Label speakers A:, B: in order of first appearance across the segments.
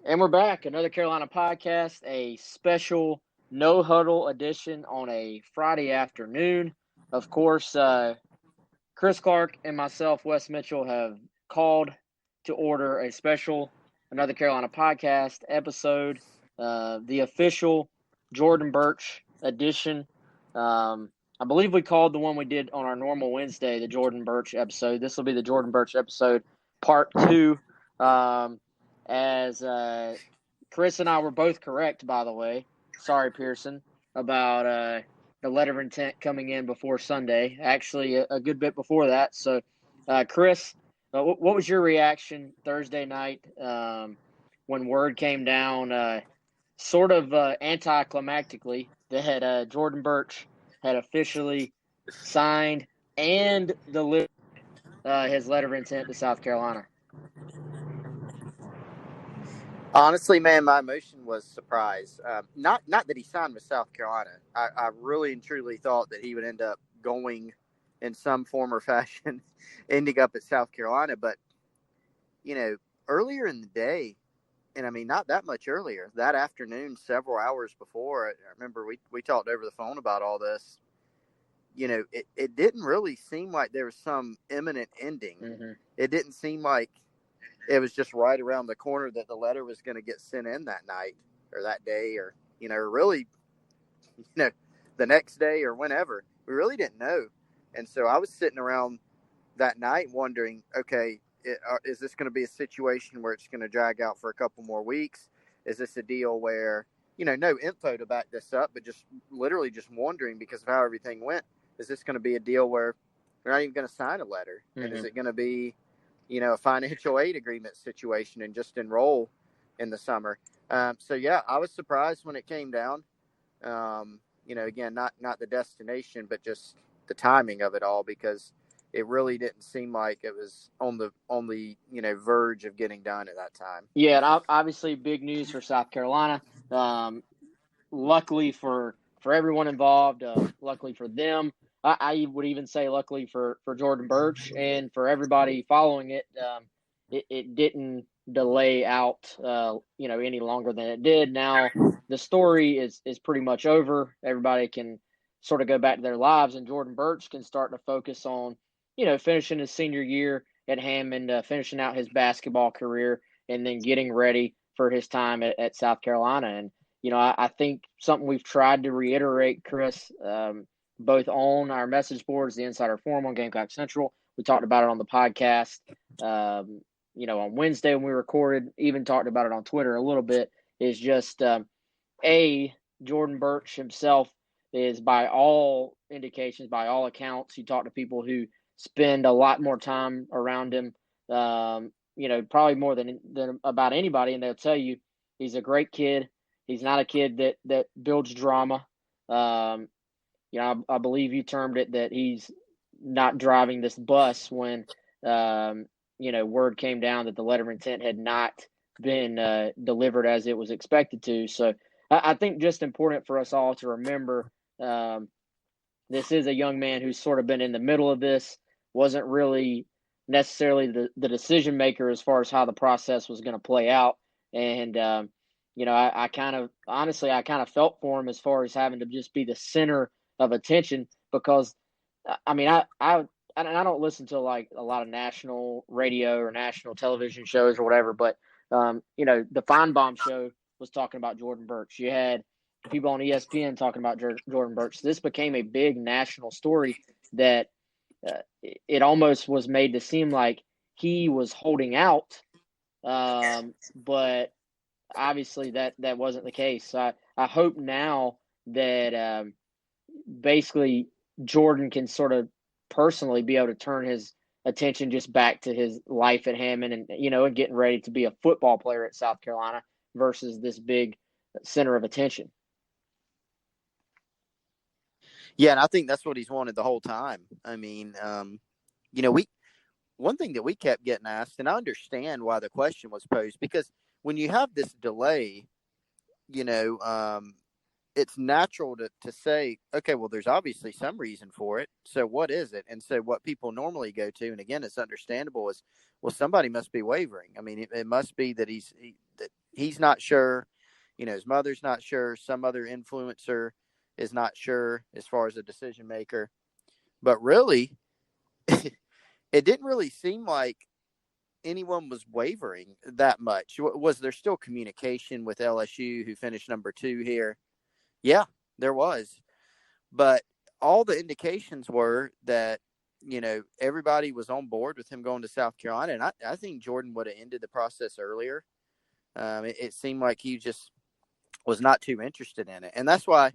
A: And we're back. Another Carolina podcast, a special no-huddle edition on a Friday afternoon. Of course, Chris Clark and myself, Wes Mitchell, have called to order a special Another Carolina podcast episode, the official Jordan Burch edition. I believe we called the one we did on our normal Wednesday the Jordan Burch episode. This will be the Jordan Burch episode, part two. As Chris and I were both correct, by the way. Sorry, Pearson, about the letter of intent coming in before Sunday. Actually, a good bit before that. So, Chris, what was your reaction Thursday night when word came down, sort of anticlimactically, that Jordan Burch had officially signed and delivered his letter of intent to South Carolina?
B: Honestly, man, my emotion was surprise. Not that he signed with South Carolina. I really and truly thought that he would end up going in some form or fashion, ending up at South Carolina. But, earlier in the day, and I mean, not that much earlier, that afternoon, several hours before, I remember we talked over the phone about all this. It didn't really seem like there was some imminent ending.
A: Mm-hmm.
B: It didn't seem like it was just right around the corner that the letter was going to get sent in that night or that day or, really, the next day or whenever. We really didn't know. And so I was sitting around that night wondering, okay, is this going to be a situation where it's going to drag out for a couple more weeks? Is this a deal where, no info to back this up, but just literally just wondering because of how everything went, is this going to be a deal where they're not even going to sign a letter? Mm-hmm. And is it going to be, a financial aid agreement situation and just enroll in the summer? So yeah, I was surprised when it came down. Again, not the destination, but just the timing of it all, because it really didn't seem like it was on the verge of getting done at that time.
A: Yeah, and obviously big news for South Carolina. Luckily for everyone involved, luckily for them. I would even say luckily for Jordan Burch and for everybody following it. It didn't delay out, any longer than it did. Now the story is pretty much over. Everybody can sort of go back to their lives, and Jordan Burch can start to focus on, finishing his senior year at Hammond, finishing out his basketball career, and then getting ready for his time at South Carolina. And I think something we've tried to reiterate, Chris, both on our message boards, the Insider Forum on Gamecock Central. We talked about it on the podcast, on Wednesday when we recorded, even talked about it on Twitter a little bit, is just, Jordan Burch himself is, by all indications, by all accounts, you talk to people who spend a lot more time around him, probably more than about anybody, and they'll tell you he's a great kid. He's not a kid that builds drama. I believe you termed it that he's not driving this bus when, word came down that the letter of intent had not been delivered as it was expected to. So I think just important for us all to remember, this is a young man who's sort of been in the middle of this, wasn't really necessarily the decision maker as far as how the process was going to play out. And, I kind of felt for him as far as having to just be the center of attention, because, I mean, I don't listen to like a lot of national radio or national television shows or whatever, but, the Feinbaum show was talking about Jordan Burch. You had people on ESPN talking about Jordan Burch. This became a big national story that it almost was made to seem like he was holding out, but obviously that wasn't the case. I hope now that basically Jordan can sort of personally be able to turn his attention just back to his life at Hammond and, and getting ready to be a football player at South Carolina versus this big center of attention.
B: Yeah, and I think that's what he's wanted the whole time. I mean, one thing that we kept getting asked, and I understand why the question was posed, because when you have this delay, it's natural to say, okay, well, there's obviously some reason for it. So what is it? And so what people normally go to, and again, it's understandable, is, well, somebody must be wavering. I mean, it must be that he's not sure. His mother's not sure. Some other influencer is not sure as far as a decision maker. But really, it didn't really seem like anyone was wavering that much. Was there still communication with LSU, who finished number 2 here? Yeah, there was. But all the indications were that, everybody was on board with him going to South Carolina. And I think Jordan would have ended the process earlier. It seemed like he just was not too interested in it. And that's why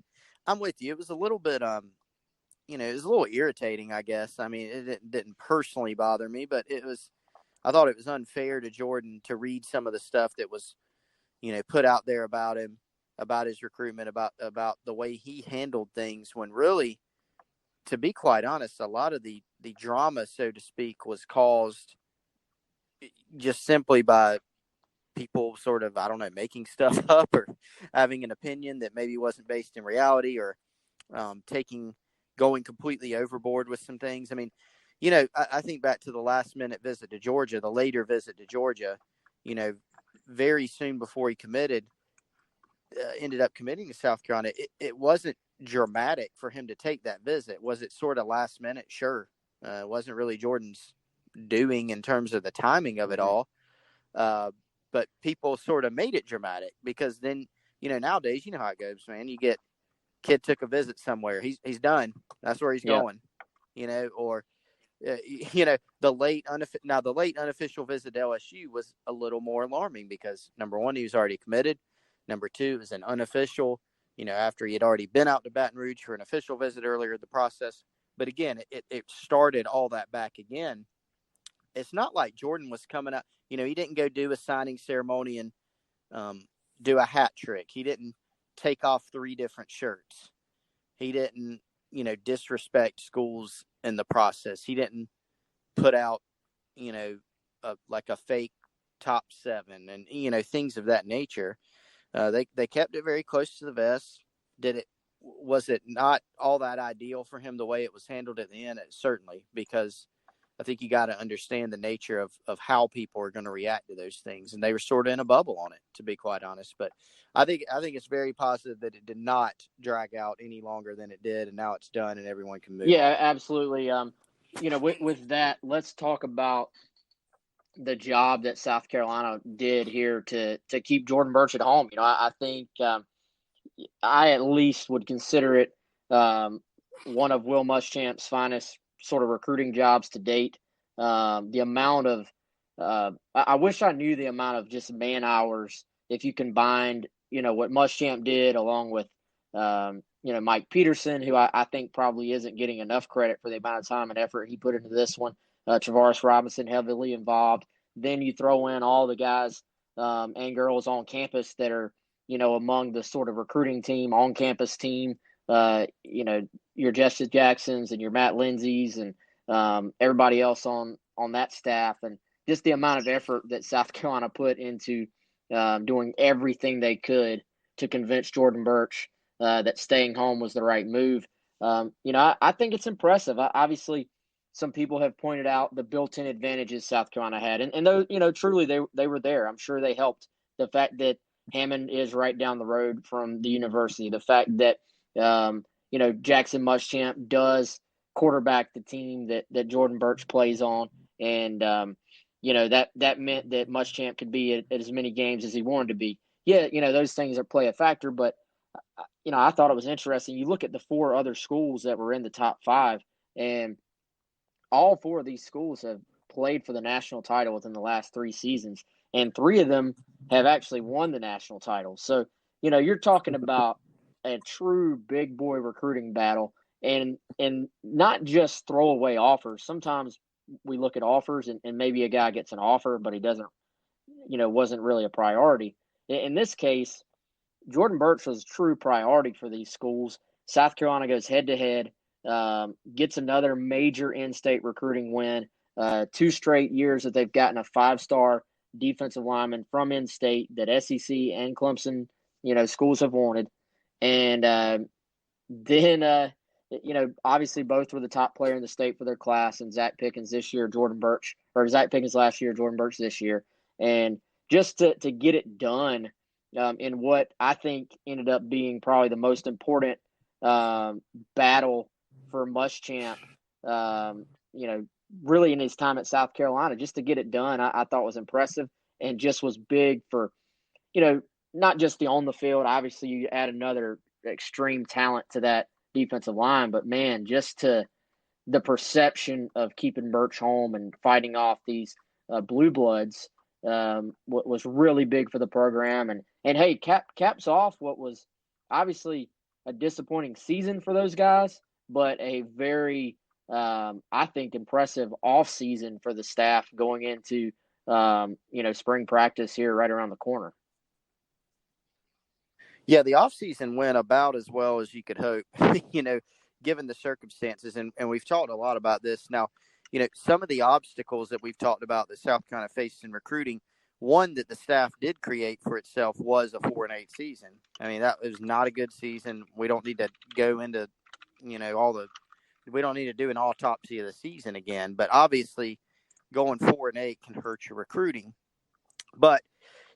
B: I'm with you. It was a little bit, it was a little irritating, I guess. I mean, it didn't personally bother me, but I thought it was unfair to Jordan to read some of the stuff that was, put out there about him, about his recruitment, about the way he handled things, when really, to be quite honest, a lot of the drama, so to speak, was caused just simply by people sort of, I don't know, making stuff up or having an opinion that maybe wasn't based in reality, or going completely overboard with some things. I mean, I think back to the last minute visit to Georgia, the later visit to Georgia, very soon before he ended up committing to South Carolina. It wasn't dramatic for him to take that visit. Was it sort of last minute? Sure. It wasn't really Jordan's doing in terms of the timing of it all. But people sort of made it dramatic, because then, nowadays, you know how it goes, man. You get kid took a visit somewhere. He's done. That's where he's going, or, the late unofficial visit to LSU was a little more alarming, because number one, he was already committed. Number two, it was an unofficial, after he had already been out to Baton Rouge for an official visit earlier in the process. But again, it started all that back again. It's not like Jordan was coming up. He didn't go do a signing ceremony and do a hat trick. He didn't take off 3 different shirts. He didn't, disrespect schools in the process. He didn't put out, like a fake top 7 and, things of that nature. They kept it very close to the vest. Was it not all that ideal for him the way it was handled at the end? Certainly, because I think you got to understand the nature of how people are going to react to those things. And they were sort of in a bubble on it, to be quite honest. But I think it's very positive that it did not drag out any longer than it did. And now it's done and everyone can move on.
A: Absolutely. With that, let's talk about the job that South Carolina did here to keep Jordan Burch at home. I think I at least would consider it one of Will Muschamp's finest sort of recruiting jobs to date. The amount of I wish I knew the amount of just man hours, if you combined, what Muschamp did along with, Mike Peterson, who I think probably isn't getting enough credit for the amount of time and effort he put into this one. Travaris Robinson heavily involved. Then you throw in all the guys and girls on campus that are, among the sort of recruiting team, on campus team, your Justice Jacksons and your Matt Lindsay's and everybody else on that staff, and just the amount of effort that South Carolina put into doing everything they could to convince Jordan Burch that staying home was the right move. I think it's impressive. Obviously, some people have pointed out the built-in advantages South Carolina had, and those, truly they were there. I'm sure they helped. The fact that Hammond is right down the road from the university, the fact that Jackson Muschamp does quarterback the team that Jordan Burch plays on, and that meant that Muschamp could be at as many games as he wanted to be. Yeah, those things play a factor, but I thought it was interesting. You look at the 4 other schools that were in the top 5, and all 4 of these schools have played for the national title within the last 3 seasons, and 3 of them have actually won the national title. So, you're talking about a true big boy recruiting battle, and not just throwaway offers. Sometimes we look at offers and maybe a guy gets an offer, but he doesn't, wasn't really a priority. In this case, Jordan Burch was a true priority for these schools. South Carolina goes head to head, gets another major in-state recruiting win. 2 straight years that they've gotten a 5-star defensive lineman from in-state that SEC and Clemson, schools have wanted. And then, obviously both were the top player in the state for their class, and Zach Pickens this year, Zach Pickens last year, Jordan Burch this year. And, just to get it done in what I think ended up being probably the most important battle for Muschamp, really in his time at South Carolina, just to get it done, I thought was impressive and just was big for, not just the on the field. Obviously, you add another extreme talent to that defensive line, but man, just to the perception of keeping Burch home and fighting off these blue bloods was really big for the program. And hey, caps off what was obviously a disappointing season for those guys, but a very I think impressive off season for the staff going into spring practice here right around the corner.
B: Yeah, the offseason went about as well as you could hope, given the circumstances. And we've talked a lot about this. Now, some of the obstacles that we've talked about that South Carolina faced in recruiting, one that the staff did create for itself was a 4-8 season. I mean, that was not a good season. We don't need to go into, we don't need to do an autopsy of the season again. But obviously, going 4-8 can hurt your recruiting. But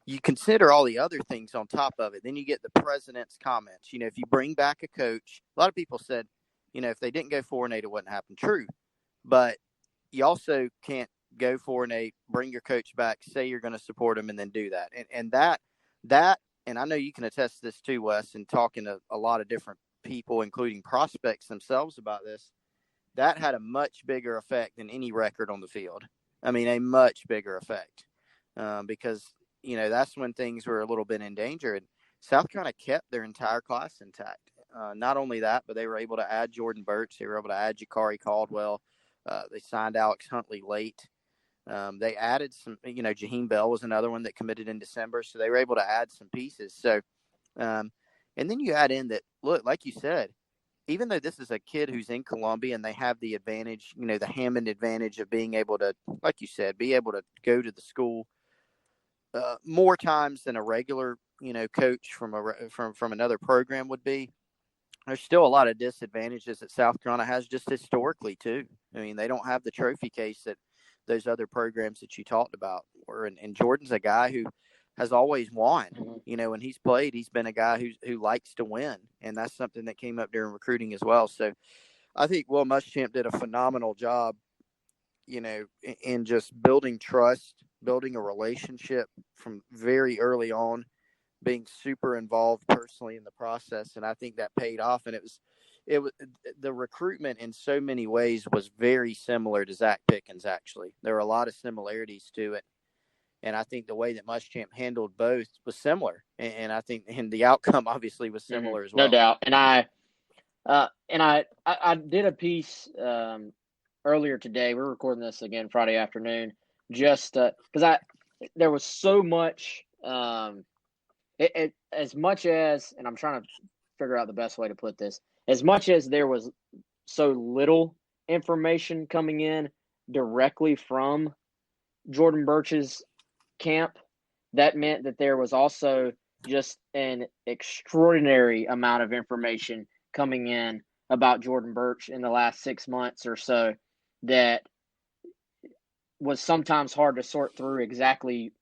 B: you consider all the other things on top of it. Then you get the president's comments. If you bring back a coach, a lot of people said, if they didn't go 4-8, it wouldn't happen. True. But you also can't go 4-8, bring your coach back, say you're going to support him, and then do that. And that, and I know you can attest this too, Wes, and talking to a lot of different people, including prospects themselves about this, that had a much bigger effect than any record on the field. I mean, a much bigger effect because that's when things were a little bit in danger. And South Carolina kept their entire class intact. Not only that, but they were able to add Jordan Burch. They were able to add Jakari Caldwell. They signed Alex Huntley late. They added some, Jaheim Bell was another one that committed in December. So they were able to add some pieces. So, and then you add in that, look, like you said, even though this is a kid who's in Columbia and they have the advantage, the Hammond advantage of being able to, like you said, be able to go to the school more times than a regular, coach from another program would be. There's still a lot of disadvantages that South Carolina has just historically too. I mean, they don't have the trophy case that those other programs that you talked about were. And Jordan's a guy who has always won. When he's played, he's been a guy who likes to win, and that's something that came up during recruiting as well. So I think Will Muschamp did a phenomenal job, in just building trust, building a relationship from very early on, being super involved personally in the process. And I think that paid off. And it was the recruitment in so many ways was very similar to Zach Pickens. Actually, there were a lot of similarities to it. And I think the way that Muschamp handled both was similar. And I think, and the outcome obviously was similar as well.
A: No doubt. And I did a piece earlier today. We're recording this again Friday afternoon, just because there was so much. As much as, and I'm trying to figure out the best way to put this, as much as there was so little information coming in directly from Jordan Burch's camp, that meant that there was also just an extraordinary amount of information coming in about Jordan Burch in the last 6 months or so that was sometimes hard to sort through exactly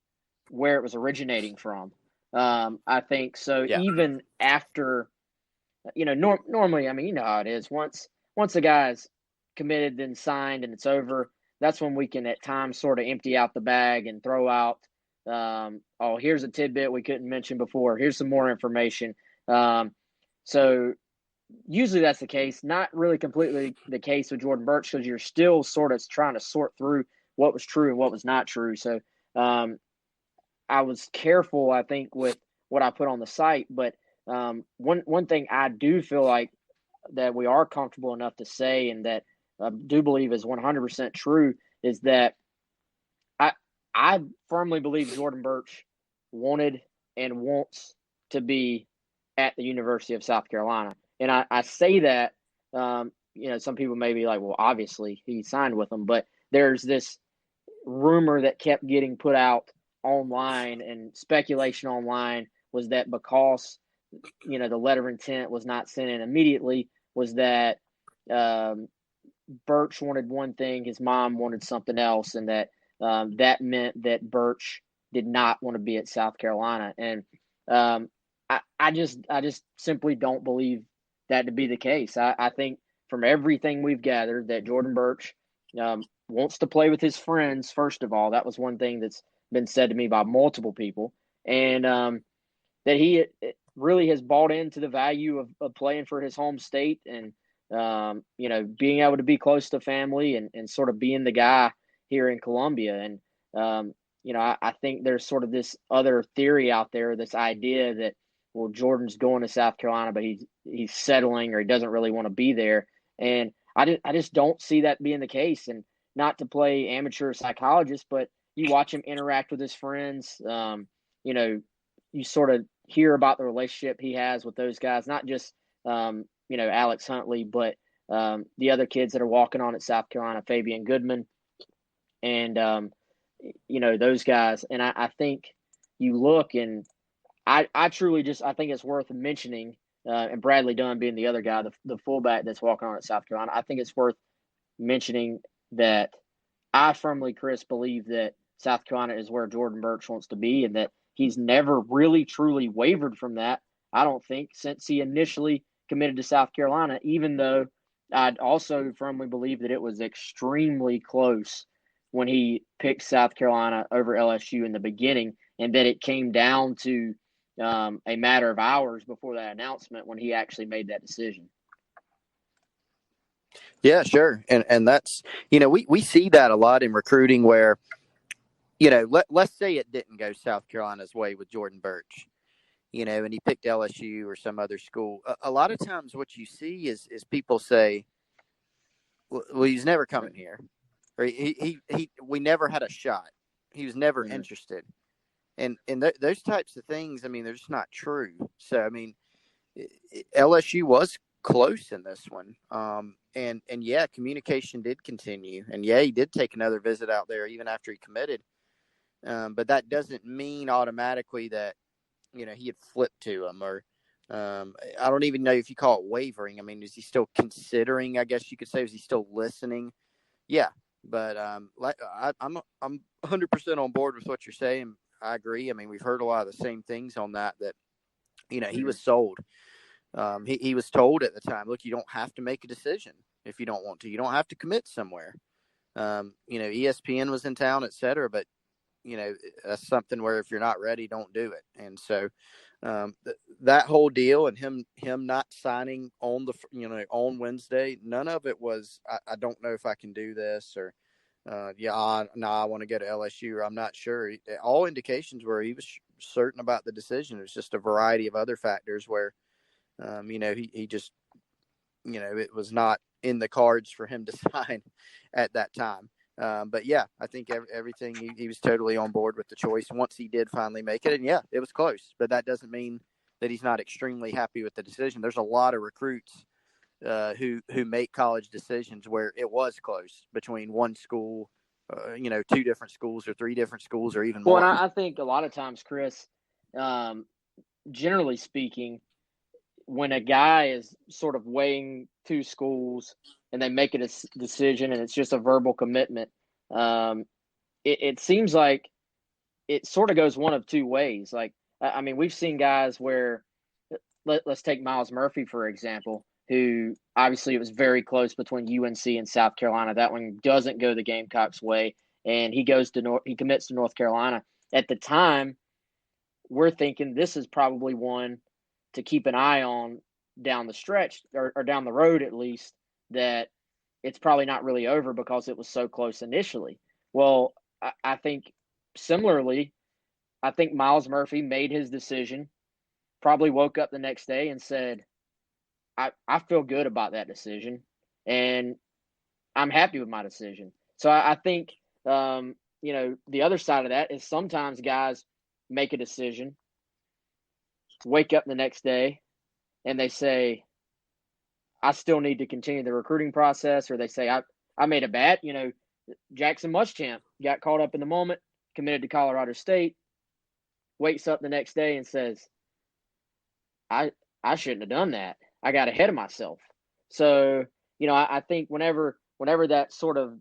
A: where it was originating from. I think so.
B: Yeah.
A: Even after, normally, I mean, how it is. Once a guy's committed, then signed, and it's over, that's when we can at times sort of empty out the bag and throw out, here's a tidbit we couldn't mention before. Here's some more information. So usually that's the case. Not really completely the case with Jordan Burch because you're still sort of trying to sort through what was true and what was not true. So I was careful, I think, with what I put on the site. But one thing I do feel like that we are comfortable enough to say, and that I do believe is 100% true, is that I firmly believe Jordan Burch wanted and wants to be at the University of South Carolina. And I say that, some people may be like, well, obviously he signed with them, but there's this rumor that kept getting put out online, and speculation online was that because, the letter of intent was not sent in immediately, was that Burch wanted one thing, his mom wanted something else, and that that meant that Burch did not want to be at South Carolina. And um, I just simply don't believe that to be the case. I think from everything we've gathered that Jordan Burch wants to play with his friends, first of all. That was one thing that's been said to me by multiple people. And that he really has bought into the value of playing for his home state and, being able to be close to family and sort of being the guy here in Columbia. And, I think there's sort of this other theory out there, this idea that, well, Jordan's going to South Carolina, but he's settling or he doesn't really want to be there. And I just don't see that being the case. And not to play amateur psychologist, but you watch him interact with his friends. You sort of hear about the relationship he has with those guys, not just Alex Huntley, but the other kids that are walking on at South Carolina, Fabian Goodman, and those guys. And I think you look, and I truly I think it's worth mentioning. And Bradley Dunn being the other guy, the fullback that's walking on at South Carolina, I think it's worth mentioning that I firmly, Chris, believe that South Carolina is where Jordan Burch wants to be, and that he's never really truly wavered from that, I don't think, since he initially committed to South Carolina, even though I'd also firmly believe that it was extremely close when he picked South Carolina over LSU in the beginning, and that it came down to a matter of hours before that announcement when he actually made that decision.
B: Yeah, sure. And that's, we see that a lot in recruiting where, let's say it didn't go South Carolina's way with Jordan Burch, and he picked LSU or some other school. A lot of times what you see is people say, well, he's never coming here. Or we never had a shot. He was never interested. And those types of things, I mean, they're just not true. So, I mean, LSU was close in this one. And yeah, communication did continue. And yeah, he did take another visit out there even after he committed. But that doesn't mean automatically that, he had flipped to him or I don't even know if you call it wavering. I mean, is he still considering, I guess you could say, is he still listening? Yeah. But I'm 100% on board with what you're saying. I agree. I mean, we've heard a lot of the same things on that, he was sold. He was told at the time, look, you don't have to make a decision if you don't want to. You don't have to commit somewhere. ESPN was in town, et cetera, but, that's something where if you're not ready, don't do it. And so that whole deal and him not signing on on Wednesday, none of it was, I don't know if I can do this or, I want to go to LSU or I'm not sure. All indications were he was certain about the decision. It was just a variety of other factors where, he just, it was not in the cards for him to sign at that time. But yeah, I think everything he was totally on board with the choice once he did finally make it. And yeah, it was close, but that doesn't mean that he's not extremely happy with the decision. There's a lot of recruits who make college decisions where it was close between one school, two different schools or three different schools or even more.
A: Well, and I think a lot of times, Chris, generally speaking, when a guy is sort of weighing two schools and they make a decision and it's just a verbal commitment, it seems like it sort of goes one of two ways. Like, I mean, we've seen guys where, let's take Miles Murphy, for example, who obviously it was very close between UNC and South Carolina. That one doesn't go the Gamecocks' way, and he commits to North Carolina. At the time, we're thinking this is probably one to keep an eye on down the stretch or down the road at least, that it's probably not really over because it was so close initially. Well, I think similarly, I think Miles Murphy made his decision, probably woke up the next day and said, I feel good about that decision and I'm happy with my decision. So I think, the other side of that is sometimes guys make a decision, wake up the next day, and they say, I still need to continue the recruiting process, or they say, I made a bet. Jackson Muschamp got caught up in the moment, committed to Colorado State, wakes up the next day and says, I shouldn't have done that. I got ahead of myself. So, I think whenever that sort of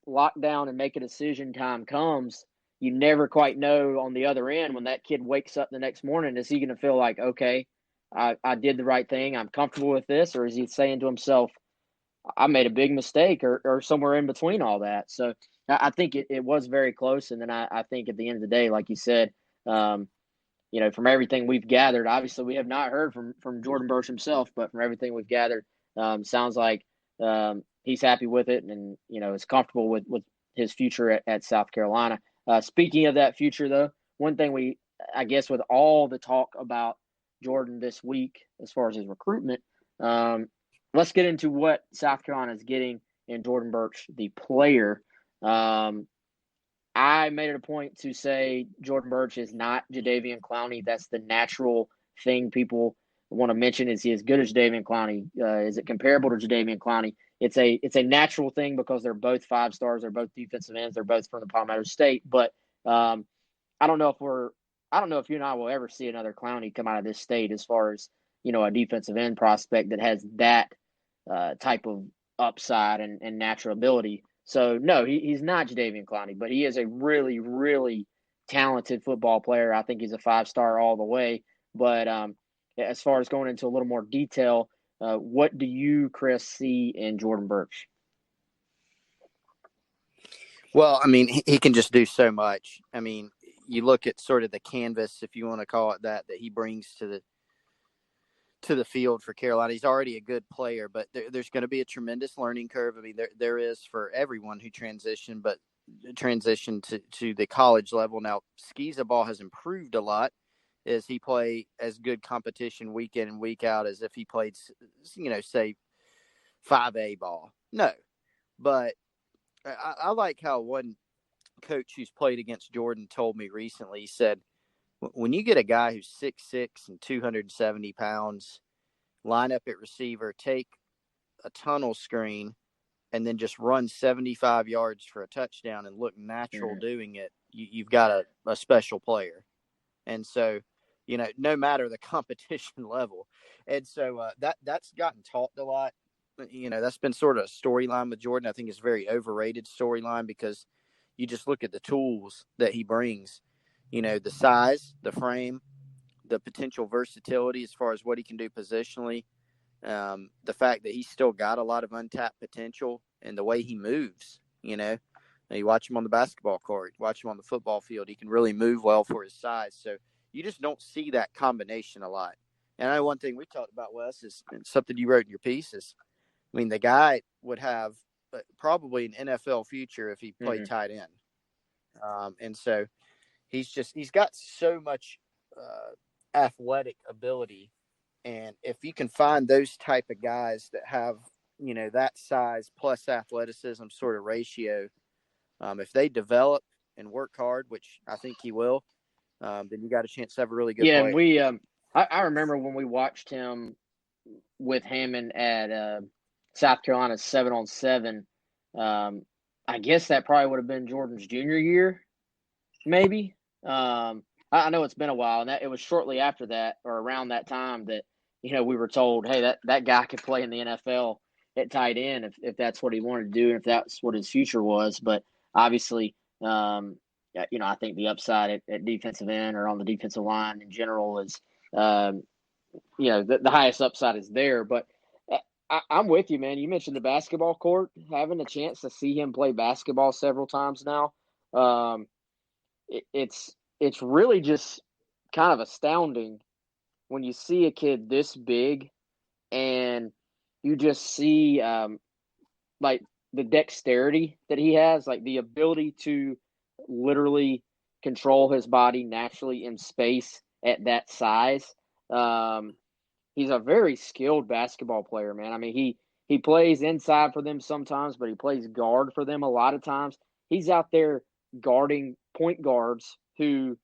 A: lockdown and make a decision time comes, you never quite know on the other end when that kid wakes up the next morning, is he going to feel like, okay, I did the right thing, I'm comfortable with this, or is he saying to himself, I made a big mistake, or somewhere in between all that? So I think it was very close. And then I think at the end of the day, like you said, um, from everything we've gathered, obviously we have not heard from Jordan Burch himself, but from everything we've gathered, sounds like he's happy with it, and is comfortable with his future at South Carolina. Speaking of that future, though, one thing I guess, with all the talk about Jordan this week as far as his recruitment, let's get into what South Carolina is getting in Jordan Burch, the player. I made it a point to say Jordan Burch is not Jadeveon Clowney. That's the natural thing people want to mention. Is he as good as Jadeveon Clowney? Is it comparable to Jadeveon Clowney? It's a natural thing because they're both 5 stars. They're both defensive ends. They're both from the Palmetto State. But I don't know if you and I will ever see another Clowney come out of this state as far as a defensive end prospect that has that type of upside and natural ability. So, no, he's not Jadeveon Clowney, but he is a really, really talented football player. I think he's a 5-star all the way. But as far as going into a little more detail, what do you, Chris, see in Jordan Burch?
B: Well, I mean, he can just do so much. I mean, you look at sort of the canvas, if you want to call it that he brings to the field for Carolina. He's already a good player, but there's going to be a tremendous learning curve. I mean, there is for everyone who transitioned to the college level. Now, Skeeza ball has improved a lot as he play as good competition week in and week out as if he played, say 5A ball. No, but I like how one coach who's played against Jordan told me recently. He said, when you get a guy who's 6'6" and 270 pounds, line up at receiver, take a tunnel screen, and then just run 75 yards for a touchdown and look natural doing it, you've got a special player. And so, no matter the competition level. And so that's gotten talked a lot. That's been sort of a storyline with Jordan. I think it's a very overrated storyline because you just look at the tools that he brings. The size, the frame, the potential versatility as far as what he can do positionally, the fact that he's still got a lot of untapped potential, and the way he moves. You watch him on the basketball court, watch him on the football field. He can really move well for his size. So you just don't see that combination a lot. And I know one thing we talked about, Wes, is something you wrote in your piece is, I mean, the guy would have probably an NFL future if he played tight end. And so he's got so much athletic ability. And if you can find those type of guys that have, that size plus athleticism sort of ratio, if they develop and work hard, which I think he will, then you got a chance to have a really good player.
A: And we I remember when we watched him with Hammond at South Carolina's 7-on-7. I guess that probably would have been Jordan's junior year, maybe. I know it's been a while, and that it was shortly after that, or around that time, that we were told, hey, that guy could play in the NFL at tight end if that's what he wanted to do, and if that's what his future was. But obviously, I think the upside at defensive end or on the defensive line in general is, the highest upside is there. But I'm with you, man. You mentioned the basketball court. Having a chance to see him play basketball several times now, it's really just kind of astounding when you see a kid this big and you just see like the dexterity that he has, like the ability to literally control his body naturally in space at that size. He's a very skilled basketball player, man. I mean, he plays inside for them sometimes, but he plays guard for them a lot of times. He's out there guarding point guards who,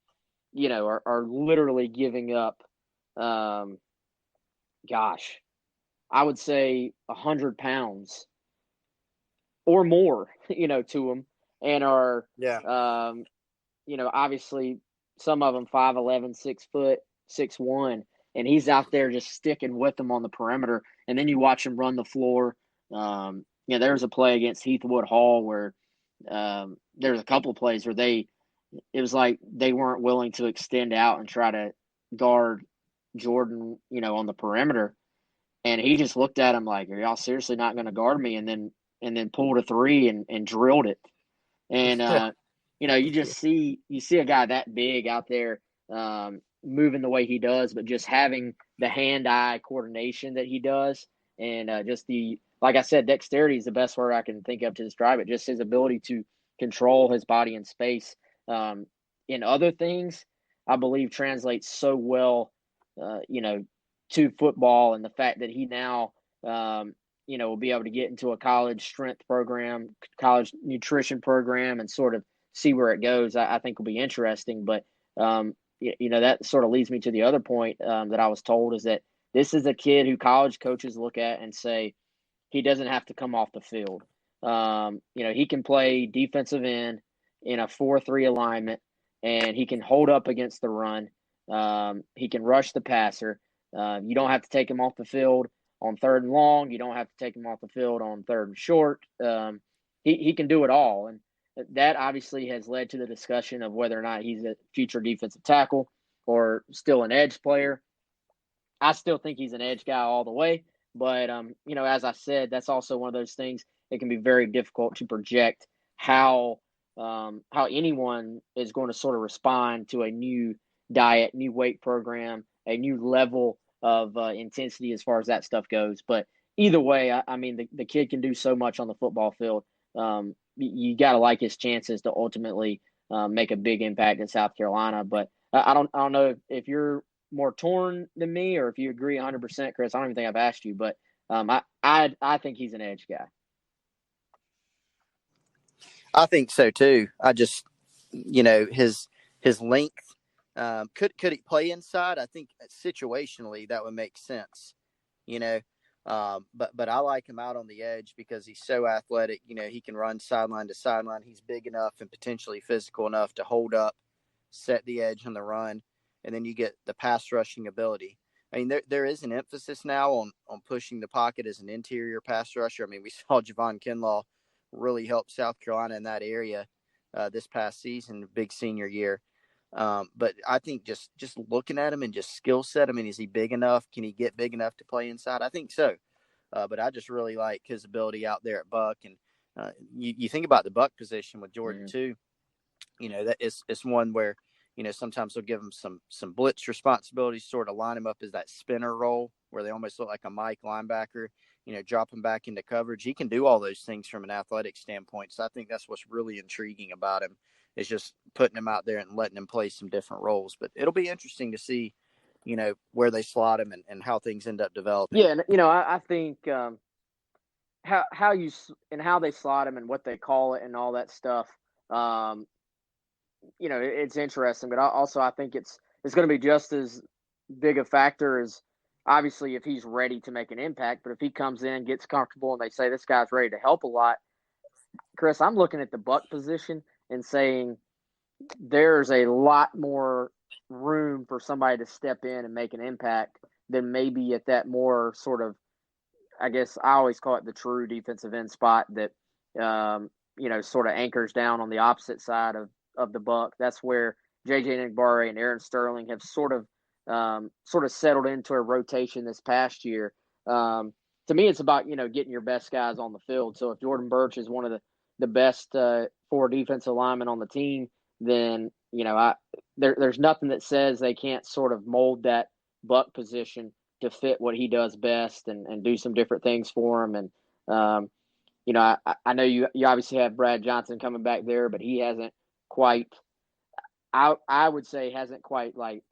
A: are literally giving up, I would say 100 pounds or more, to him, and are, obviously some of them 5'11", 6 foot, 6'1", and he's out there just sticking with them on the perimeter. And then you watch him run the floor. There was a play against Heathwood Hall where there's a couple of plays where they it was like they weren't willing to extend out and try to guard Jordan, on the perimeter. And he just looked at him like, "Are y'all seriously not going to guard me?" And then pulled a three and drilled it. And you see a guy that big out there moving the way he does, but just having the hand-eye coordination that he does, and just like I said, dexterity is the best word I can think of to describe it. Just his ability to control his body in space. In other things, I believe translates so well, to football, and the fact that he now, will be able to get into a college strength program, college nutrition program, and sort of see where it goes. I think will be interesting. But that sort of leads me to the other point that I was told is that this is a kid who college coaches look at and say he doesn't have to come off the field. He can play defensive end in a 4-3 alignment, and he can hold up against the run. He can rush the passer. You don't have to take him off the field on 3rd and long. You don't have to take him off the field on 3rd and short. He can do it all. And that obviously has led to the discussion of whether or not he's a future defensive tackle or still an edge player. I still think he's an edge guy all the way. But, as I said, that's also one of those things. It can be very difficult to project how anyone is going to sort of respond to a new diet, new weight program, a new level of intensity as far as that stuff goes. But either way, I mean, the kid can do so much on the football field. You got to like his chances to ultimately make a big impact in South Carolina. But I don't know if you're more torn than me or if you agree 100%, Chris. I don't even think I've asked you, but I think he's an edge guy.
B: I think so too. I just, his length. Could he play inside? I think situationally that would make sense. But I like him out on the edge because he's so athletic. He can run sideline to sideline. He's big enough and potentially physical enough to hold up, set the edge on the run, and then you get the pass rushing ability. I mean, there is an emphasis now on pushing the pocket as an interior pass rusher. I mean, we saw Javon Kinlaw really help South Carolina in that area this past season, big senior year. But I think just looking at him and just skill set, I mean, is he big enough? Can he get big enough to play inside? I think so. But I just really like his ability out there at Buck. And you think about the Buck position with Jordan too. That it's one where, sometimes they'll give him some blitz responsibilities, sort of line him up as that spinner role where they almost look like a Mike linebacker, drop him back into coverage. He can do all those things from an athletic standpoint. So I think that's what's really intriguing about him. Is just putting him out there and letting him play some different roles. But it'll be interesting to see, where they slot him and how things end up developing.
A: Yeah, and I think how they slot him and what they call it and all that stuff. It's interesting, but I think it's going to be just as big a factor as obviously if he's ready to make an impact. But if he comes in, gets comfortable, and they say this guy's ready to help a lot, Chris, I'm looking at the Buck position and saying there's a lot more room for somebody to step in and make an impact than maybe at that more sort of, I guess I always call it the true defensive end spot that, sort of anchors down on the opposite side of the Buck. That's where J.J. Nigbare and Aaron Sterling have sort of settled into a rotation this past year. To me, it's about, getting your best guys on the field. So if Jordan Burch is one of the best 4 defensive linemen on the team, then, there's nothing that says they can't sort of mold that Buck position to fit what he does best and do some different things for him. And, I know you obviously have Brad Johnson coming back there, but he hasn't quite, I would say hasn't quite like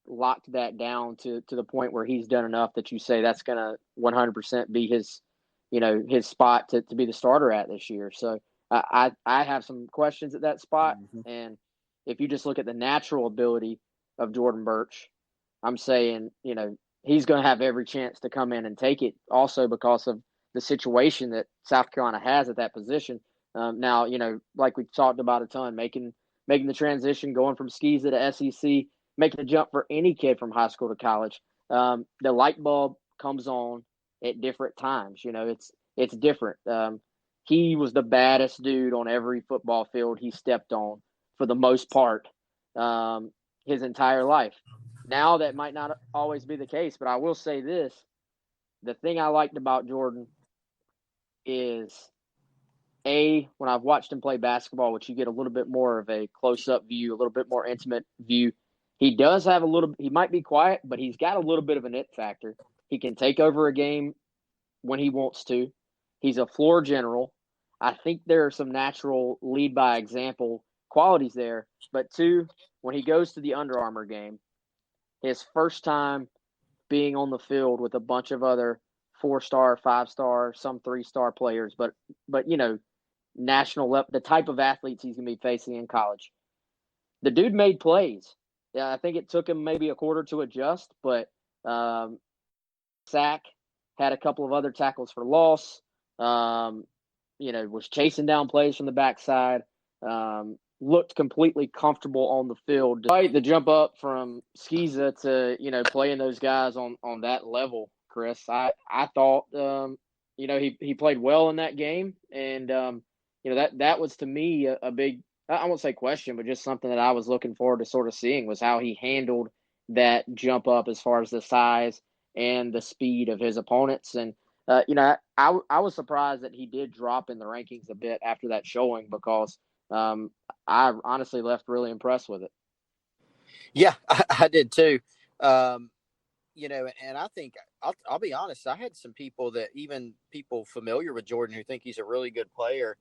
A: locked that down to the point where he's done enough that you say that's going to 100% be his spot to be the starter at this year. So I have some questions at that spot.
B: Mm-hmm.
A: And if you just look at the natural ability of Jordan Burch, I'm saying, he's going to have every chance to come in and take it also because of the situation that South Carolina has at that position. Now, like we've talked about a ton, making the transition, going from skis to the SEC, making a jump for any kid from high school to college. The light bulb comes on at different times. It's different. He was the baddest dude on every football field he stepped on for the most part his entire life. Now that might not always be the case, but I will say this. The thing I liked about Jordan is, when I've watched him play basketball, which you get a little bit more of a close-up view, a little bit more intimate view, he does have he might be quiet, but he's got a little bit of an it factor. He can take over a game when he wants to. He's a floor general. I think there are some natural lead by example qualities there. But two, when he goes to the Under Armour game, his first time being on the field with a bunch of other 4-star, 5-star, some 3-star players, but national level, the type of athletes he's going to be facing in college. The dude made plays. Yeah, I think it took him maybe a quarter to adjust, but sack, had a couple of other tackles for loss, was chasing down plays from the backside, looked completely comfortable on the field. Despite the jump up from Skeeza to, playing those guys on that level, Chris, I thought, he played well in that game. And, that was to me a big, I won't say question, but just something that I was looking forward to sort of seeing was how he handled that jump up as far as the size and the speed of his opponents. And, I was surprised that he did drop in the rankings a bit after that showing, because I honestly left really impressed with it.
B: Yeah, I did too. And I think I'll be honest. I had some people familiar with Jordan who think he's a really good player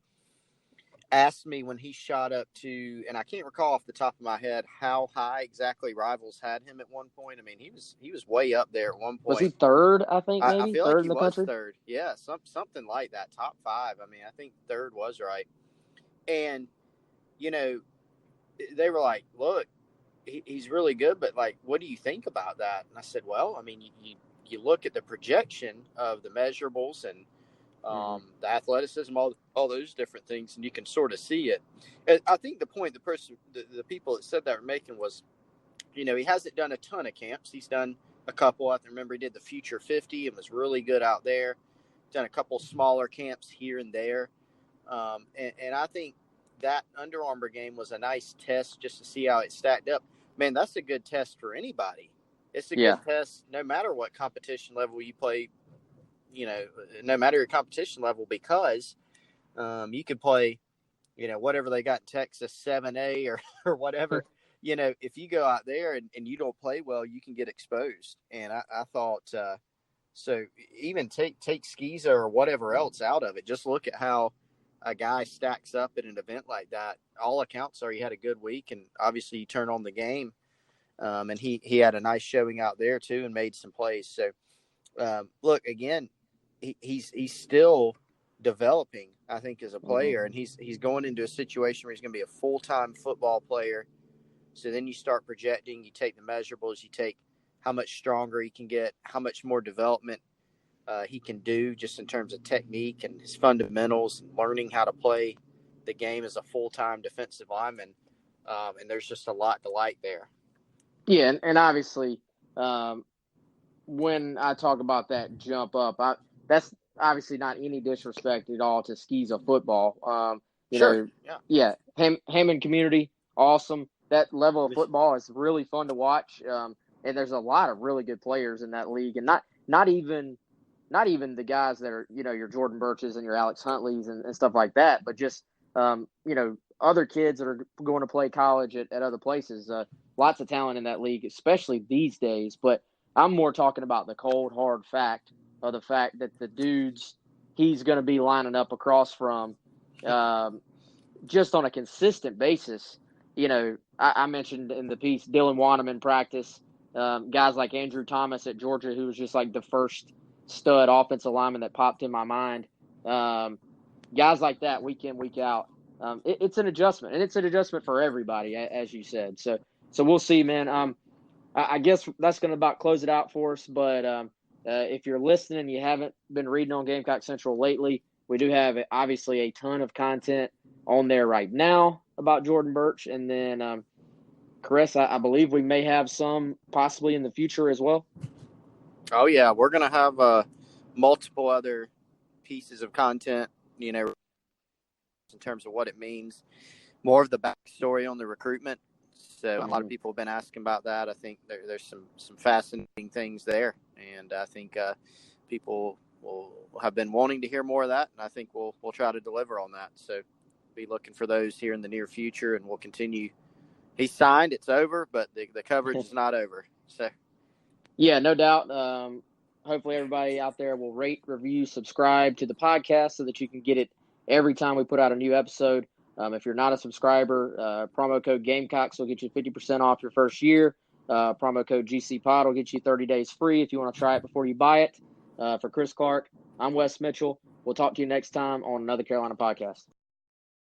B: asked me when he shot up to, and I can't recall off the top of my head how high exactly Rivals had him at one point. I mean, he was way up there at one point.
A: Was he third? I think maybe
B: I feel
A: third
B: like
A: in
B: he
A: the
B: was
A: country.
B: Third. Yeah, something like that. Top 5. I mean, I think third was right. And they were like, "Look, he's really good, but like, what do you think about that?" And I said, "Well, I mean, you look at the projection of the measurables and the athleticism, all those different things, and you can sort of see it." And I think the point the people that said that were making was, he hasn't done a ton of camps. He's done a couple. I remember he did the Future 50 and was really good out there. Done a couple smaller camps here and there. And I think that Under Armour game was a nice test just to see how it stacked up. Man, that's a good test for anybody. It's a good test no matter what competition level you play, no matter your competition level, because you could play, whatever they got in Texas, 7A or whatever. If you go out there and you don't play well, you can get exposed. And I thought, so even take Skeeza or whatever else out of it, just look at how a guy stacks up at an event like that. All accounts are he had a good week, and obviously you turn on the game. And he had a nice showing out there too and made some plays. So look, again, he's still developing, I think, as a player, and he's going into a situation where he's going to be a full-time football player. So then you start projecting, you take the measurables, you take how much stronger he can get, how much more development he can do just in terms of technique and his fundamentals and learning how to play the game as a full-time defensive lineman. And there's just a lot to like there.
A: Yeah, and obviously, when I talk about that jump up, that's obviously not any disrespect at all to Skeeza football.
B: Sure.
A: Hammond community, awesome. That level of football is really fun to watch. And there's a lot of really good players in that league, and not even the guys that are, your Jordan Burches and your Alex Huntleys and stuff like that, but just, other kids that are going to play college at other places. Lots of talent in that league, especially these days. But I'm more talking about the cold, hard fact of the fact that the dudes he's going to be lining up across from just on a consistent basis. I mentioned in the piece Dylan Wanham in practice, guys like Andrew Thomas at Georgia, who was just like the first stud offensive lineman that popped in my mind. Guys like that week in, week out. It's an adjustment, and it's an adjustment for everybody, as you said. So we'll see, man. I guess that's going to about close it out for us. But if you're listening and you haven't been reading on Gamecock Central lately, we do have obviously a ton of content on there right now about Jordan Burch. And then, Chris, I believe we may have some possibly in the future as well.
B: Oh, yeah. We're going to have multiple other pieces of content, in terms of what it means. more of the backstory on the recruitment. So a lot of people have been asking about that. I think there's some fascinating things there, and I think people will have been wanting to hear more of that, and I think we'll try to deliver on that. So be looking for those here in the near future, and we'll continue. He's signed, it's over, but the coverage is not over. So
A: yeah, no doubt. Hopefully everybody out there will rate, review, subscribe to the podcast so that you can get it every time we put out a new episode. If you're not a subscriber, promo code Gamecocks will get you 50% off your first year. Promo code GCPod will get you 30 days free if you want to try it before you buy it. For Chris Clark, I'm Wes Mitchell. We'll talk to you next time on another Carolina podcast.